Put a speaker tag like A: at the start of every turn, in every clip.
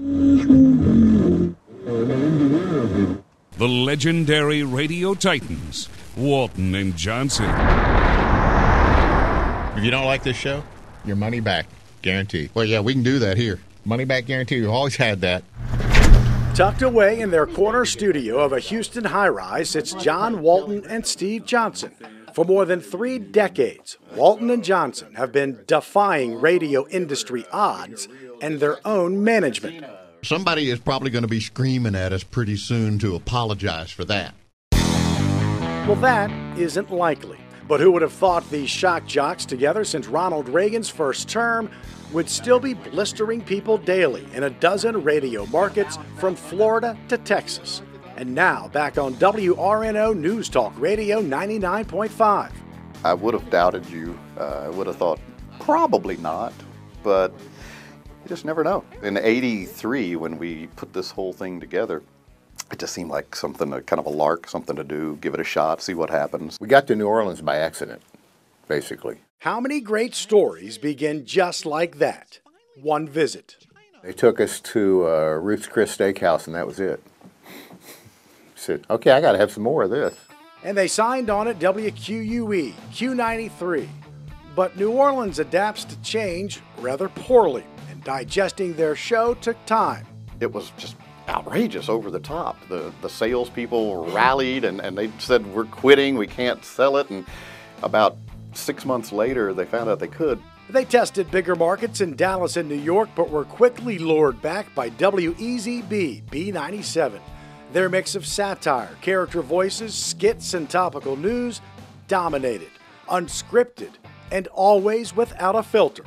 A: The legendary radio titans, Walton and Johnson.
B: If you don't like this show, your money back, guaranteed. Well, yeah, we can do that here. Money back guarantee. We've always had that.
C: Tucked away in their corner studio of a Houston high-rise sits John Walton and Steve Johnson. For more than 3 decades, Walton and Johnson have been defying radio industry odds and their own management.
B: Somebody is probably going to be screaming at us pretty soon to apologize for that.
C: Well, that isn't likely. But who would have thought these shock jocks, together since Ronald Reagan's first term, would still be blistering people daily in a dozen radio markets from Florida to Texas. And now back on WRNO News Talk Radio 99.5.
D: I would have doubted you. I would have thought probably not, but you just never know. In '83, when we put this whole thing together, it just seemed like something, kind of a lark, something to do, give it a shot, see what happens.
E: We got to New Orleans by accident, basically.
C: How many great stories begin just like that? One visit.
E: They took us to Ruth's Chris Steakhouse, and that was it. Said, okay, I got to have some more of this.
C: And they signed on at WQUE, Q93. But New Orleans adapts to change rather poorly, and digesting their show took time.
D: It was just outrageous, over the top. The salespeople rallied, and they said, we're quitting, we can't sell it. And about 6 months later, they found out they could.
C: They tested bigger markets in Dallas and New York, but were quickly lured back by WEZB B97. Their mix of satire, character voices, skits, and topical news dominated, unscripted, and always without a filter.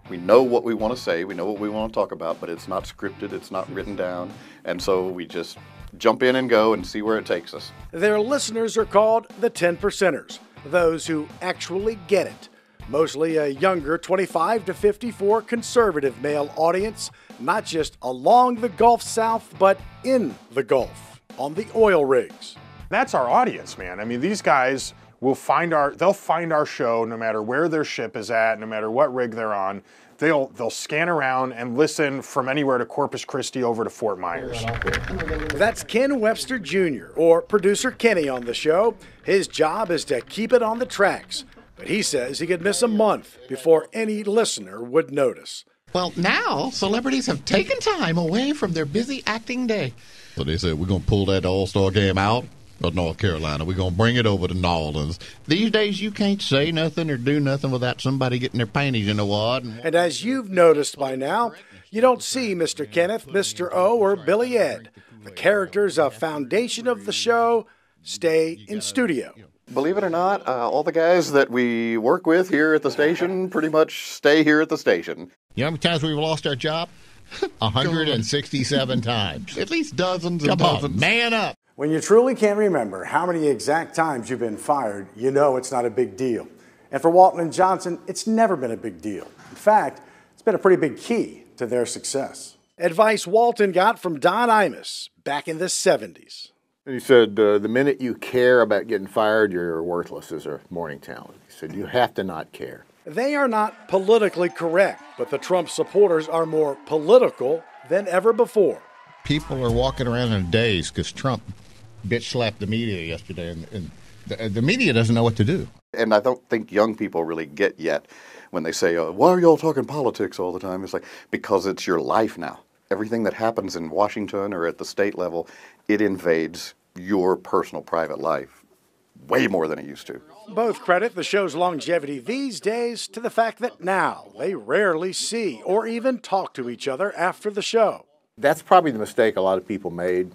D: We know what we want to say, we know what we want to talk about, but it's not scripted, it's not written down, and so we just jump in and go and see where it takes us.
C: Their listeners are called the 10%ers, those who actually get it. Mostly a younger 25 to 54 conservative male audience, not just along the Gulf South, but in the Gulf, on the oil rigs.
F: That's our audience, man. I mean, these guys will they'll find our show no matter where their ship is at, no matter what rig they're on. They'll scan around and listen from anywhere to Corpus Christi over to Fort Myers.
C: That's Ken Webster Jr., or producer Kenny on the show. His job is to keep it on the tracks, but he says he could miss a month before any listener would notice.
B: Well, now celebrities have taken time away from their busy acting day. So they said, we're going to pull that All-Star game out of North Carolina. We're going to bring it over to New Orleans. These days, you can't say nothing or do nothing without somebody getting their panties in a wad.
C: And as you've noticed by now, you don't see Mr. Kenneth, Mr. O, or Billy Ed. The characters, a foundation of the show, stay in studio.
D: Believe it or not, all the guys that we work with here at the station pretty much stay here at the station.
B: You know how many times we've lost our job? 167 times. At least dozens and dozens. Man up.
C: When you truly can't remember how many exact times you've been fired, you know it's not a big deal. And for Walton and Johnson, it's never been a big deal. In fact, it's been a pretty big key to their success. Advice Walton got from Don Imus back in the 70s.
E: He said, the minute you care about getting fired, you're worthless as a morning talent. He said, you have to not care.
C: They are not politically correct, but the Trump supporters are more political than ever before.
B: People are walking around in a daze because Trump bitch slapped the media yesterday, and the media doesn't know what to do.
D: And I don't think young people really get yet when they say, why are y'all talking politics all the time? It's like, because it's your life now. Everything that happens in Washington or at the state level, it invades your personal private life way more than it used to.
C: Both credit the show's longevity these days to the fact that now they rarely see or even talk to each other after the show.
E: That's probably the mistake a lot of people made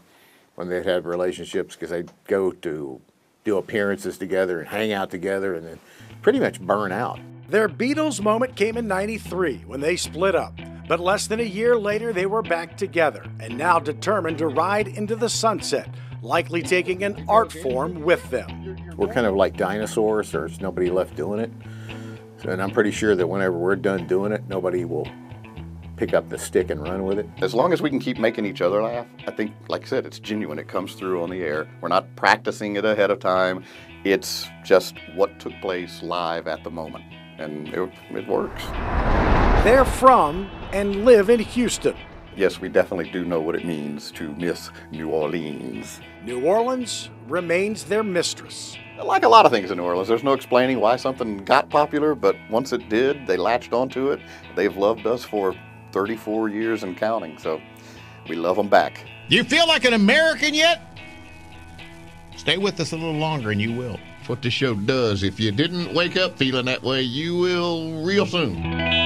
E: when they'd have relationships, because they'd go to do appearances together and hang out together and then pretty much burn out.
C: Their Beatles moment came in '93 when they split up. But less than a year later, they were back together and now determined to ride into the sunset, likely taking an art form with them.
E: We're kind of like dinosaurs. There's nobody left doing it. And I'm pretty sure that whenever we're done doing it, nobody will pick up the stick and run with it.
D: As long as we can keep making each other laugh, I think, like I said, it's genuine. It comes through on the air. We're not practicing it ahead of time. It's just what took place live at the moment. And it works.
C: They're from and live in Houston.
D: yes, we definitely do know what it means to miss New Orleans.
C: New Orleans remains their mistress.
D: Like a lot of things in New Orleans, there's no explaining why something got popular, but once it did, they latched onto it. They've loved us for 34 years and counting, so we love them back.
B: You feel like an American yet? Stay with us a little longer and you will. That's what this show does. If you didn't wake up feeling that way, you will real soon.